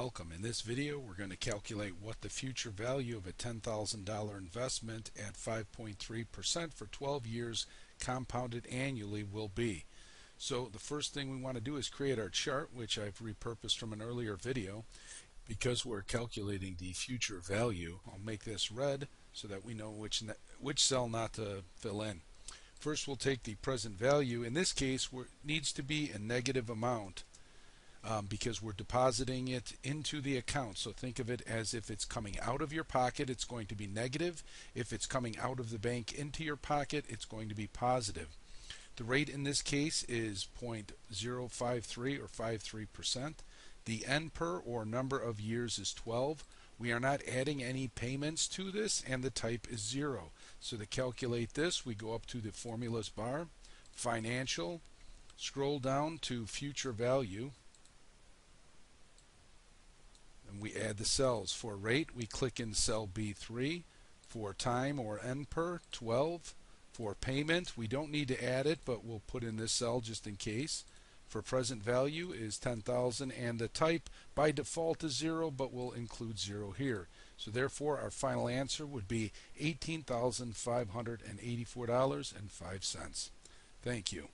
Welcome. In this video we're going to calculate what the future value of a $10,000 investment at 5.3% for 12 years compounded annually will be. So the first thing we want to do is create our chart, which I've repurposed from an earlier video. Because we're calculating the future value, I'll make this red so that we know which cell not to fill in. First we'll take the present value. In this case needs to be a negative amount because we're depositing it into the account. So think of it as if it's coming out of your pocket, it's going to be negative. If it's coming out of the bank into your pocket, it's going to be positive. The rate in this case is 0.053 or 53%. The NPER or number of years is 12. We are not adding any payments to this, and the type is 0. So to calculate this, we go up to the formulas bar, financial, scroll down to future value, and we add the cells. For rate, we click in cell B3. For time or NPER, 12. For payment, we don't need to add it, but we'll put in this cell just in case. For present value is 10,000, and the type by default is 0, but we'll include 0 here. So therefore our final answer would be $18,584.05. Thank you.